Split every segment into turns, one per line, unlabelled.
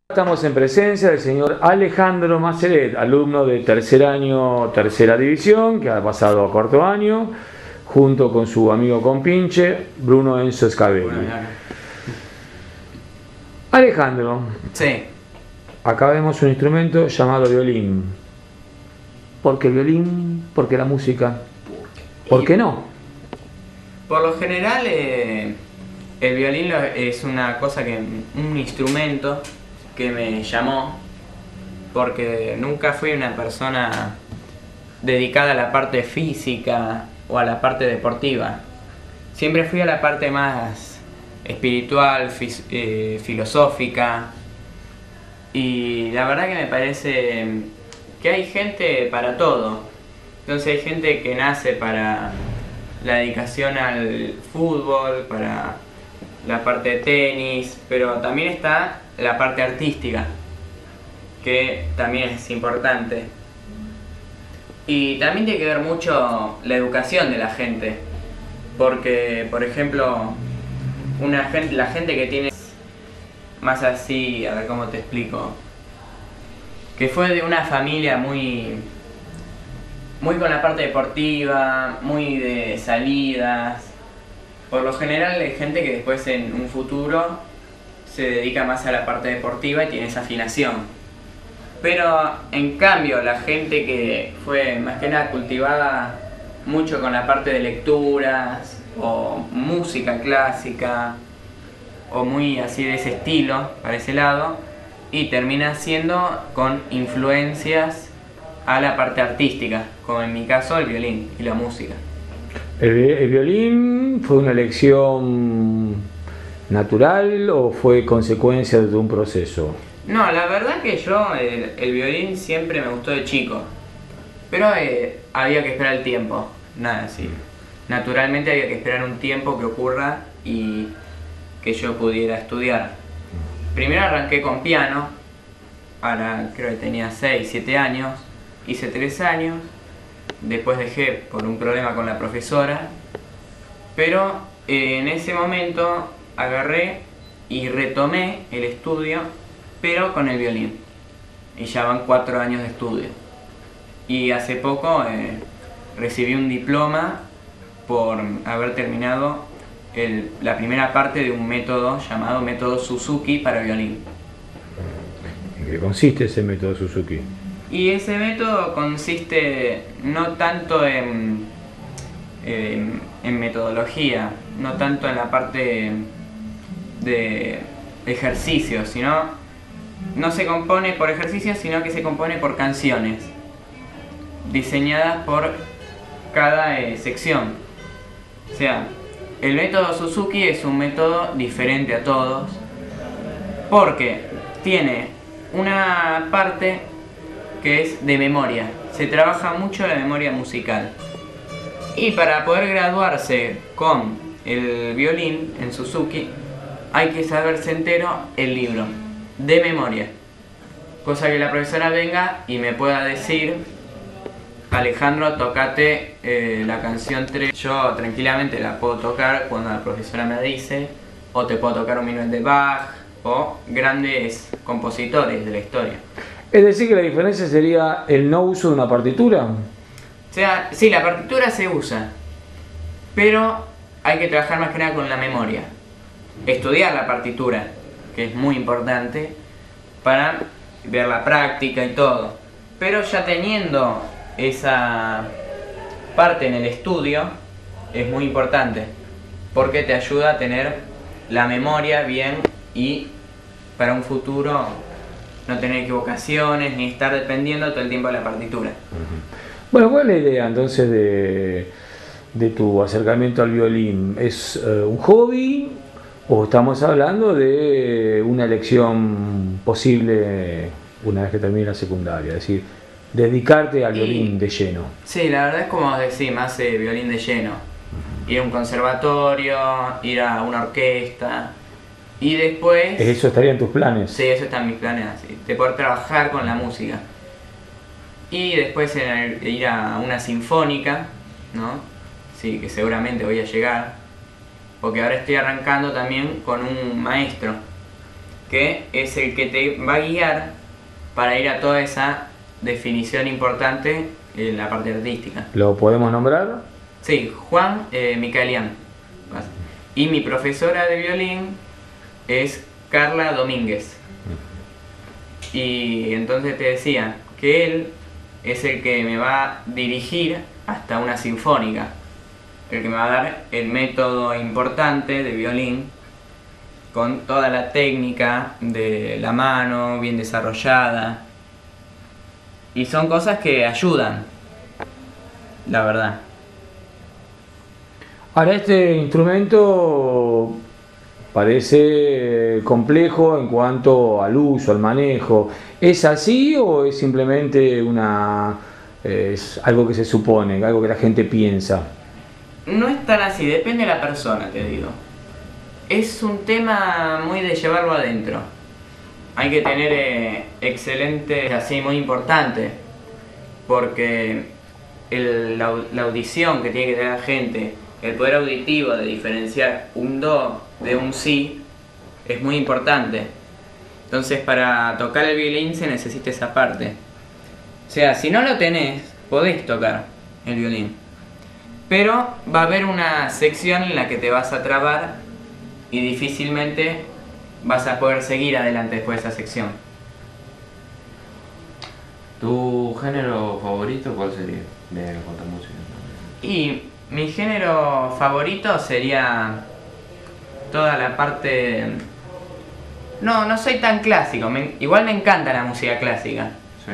Estamos en presencia del señor Alejandro Maceret, alumno de tercer año, tercera división, que ha pasado a cuarto año, junto con su amigo compinche, Bruno Enzo Scabelli. Alejandro,
sí.
Acá vemos un instrumento llamado violín. ¿Por qué el violín? ¿Por qué la música? ¿Por qué no?
Por lo general, el violín es una cosa un instrumento que me llamó, porque nunca fui una persona dedicada a la parte física o a la parte deportiva. Siempre fui a la parte más espiritual, filosófica, y la verdad que me parece que hay gente para todo. Entonces hay gente que nace para la dedicación al fútbol, para la parte de tenis, pero también está la parte artística, que también es importante. Y también tiene que ver mucho la educación de la gente, porque, por ejemplo, la gente que tiene más así, a ver cómo te explico, que fue de una familia muy con la parte deportiva, muy de salidas. Por lo general hay gente que después en un futuro se dedica más a la parte deportiva y tiene esa afinación. Pero en cambio la gente que fue más que nada cultivada mucho con la parte de lecturas o música clásica o muy así de ese estilo, para ese lado, y termina siendo con influencias a la parte artística, como en mi caso el violín y la música.
¿El violín fue una elección natural o fue consecuencia de un proceso?
No, la verdad que yo el violín siempre me gustó de chico, pero había que esperar el tiempo, nada así. Naturalmente había que esperar un tiempo que ocurra y que yo pudiera estudiar. Primero arranqué con piano, creo que tenía 6, 7 años, hice 3 años, después dejé por un problema con la profesora, pero en ese momento agarré y retomé el estudio, pero con el violín, y ya van 4 años de estudio. Y hace poco recibí un diploma por haber terminado la primera parte de un método llamado método Suzuki para violín.
¿En qué consiste ese método Suzuki?
Y ese método consiste no tanto en metodología, no tanto en la parte de ejercicios, sino no se compone por ejercicios, sino que se compone por canciones diseñadas por cada sección. O sea, el método Suzuki es un método diferente a todos porque tiene una parte que es de memoria. Se trabaja mucho la memoria musical. Y para poder graduarse con el violín en Suzuki hay que saberse entero el libro de memoria. Cosa que la profesora venga y me pueda decir: Alejandro, tocate la canción 3. Yo tranquilamente la puedo tocar cuando la profesora me dice, o te puedo tocar un minuet de Bach o grandes compositores de la historia.
Es decir, que la diferencia sería el no uso de una partitura.
O sea, sí, la partitura se usa, pero hay que trabajar más que nada con la memoria. Estudiar la partitura, que es muy importante para ver la práctica y todo. Pero ya teniendo esa parte en el estudio es muy importante, porque te ayuda a tener la memoria bien y para un futuro no tener equivocaciones ni estar dependiendo todo el tiempo de la partitura.
Bueno, ¿cuál es la idea entonces de tu acercamiento al violín? ¿Es un hobby o estamos hablando de una elección posible una vez que termine la secundaria? Es decir, dedicarte al violín de lleno.
Sí, la verdad es como decir, más violín de lleno. Ir a un conservatorio, ir a una orquesta. Y después...
¿Eso estaría en tus planes?
Sí, eso está en mis planes, así, de poder trabajar con la música. Y después ir a una sinfónica, ¿no? Sí, que seguramente voy a llegar. Porque ahora estoy arrancando también con un maestro que es el que te va a guiar para ir a toda esa definición importante en la parte artística.
¿Lo podemos nombrar?
Sí, Juan Micaelian. Y mi profesora de violín es Carla Domínguez. Y entonces te decía que él es el que me va a dirigir hasta una sinfónica, el que me va a dar el método importante de violín con toda la técnica de la mano bien desarrollada, y son cosas que ayudan, la verdad.
Ahora, este instrumento parece complejo en cuanto al uso, al manejo. ¿Es así o es simplemente es algo que se supone, algo que la gente piensa?
No es tan así, depende de la persona, te digo. Es un tema muy de llevarlo adentro. Hay que tener excelentes, así, muy importante, porque la audición que tiene que tener la gente, el poder auditivo de diferenciar un do de un si, es muy importante. Entonces, para tocar el violín se necesita esa parte. O sea, si no lo tenés, podés tocar el violín, pero va a haber una sección en la que te vas a trabar y difícilmente vas a poder seguir adelante después de esa sección.
¿Tu género favorito cuál sería de cuánta música?
Y mi género favorito sería toda la parte... No soy tan clásico, igual me encanta la música clásica.
Sí.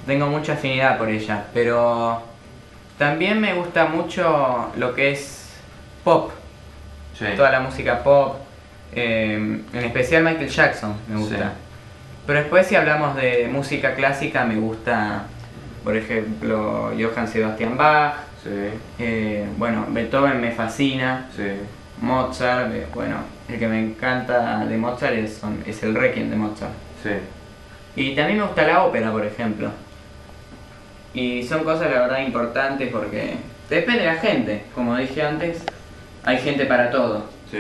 Tengo mucha afinidad por ella, pero también me gusta mucho lo que es pop.
Sí.
Toda la música pop, en especial Michael Jackson me gusta.
Sí.
Pero después, si hablamos de música clásica, me gusta, por ejemplo, Johann Sebastian Bach.
Sí.
Bueno, Beethoven me fascina.
Sí.
Mozart, bueno, el que me encanta de Mozart es el Requiem de Mozart.
Sí.
Y también me gusta la ópera, por ejemplo. Y son cosas, la verdad, importantes porque depende de la gente. Como dije antes, hay gente para todo.
Sí.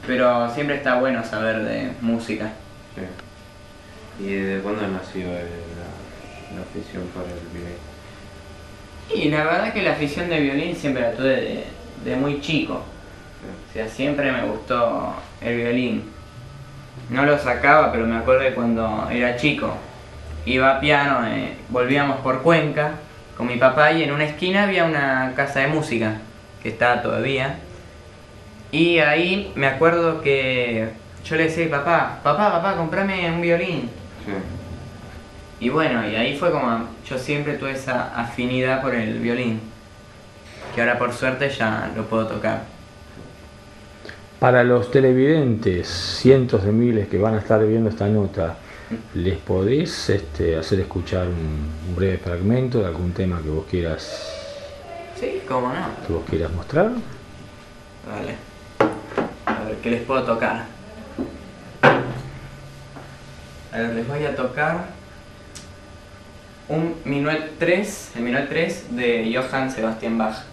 Pero siempre está bueno saber de música.
Sí. ¿Y desde cuándo nació la afición por el violín?
Y la verdad que la afición de violín siempre la tuve de muy chico. O sea, siempre me gustó el violín. No lo sacaba, pero me acuerdo de cuando era chico. Iba a piano, volvíamos por Cuenca con mi papá y en una esquina había una casa de música, que está todavía. Y ahí me acuerdo que yo le decía, papá, comprame un violín.
Sí.
Y bueno, y ahí fue como yo siempre tuve esa afinidad por el violín, que ahora por suerte ya lo puedo tocar.
Para los televidentes, cientos de miles que van a estar viendo esta nota, ¿les podés hacer escuchar un breve fragmento de algún tema que vos quieras?
Sí, cómo no.
Que vos quieras mostrar.
Vale. A ver, ¿qué les puedo tocar? A ver, les voy a tocar un Minuet 3, el Minuet 3 de Johann Sebastian Bach.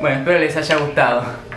Bueno, espero les haya gustado.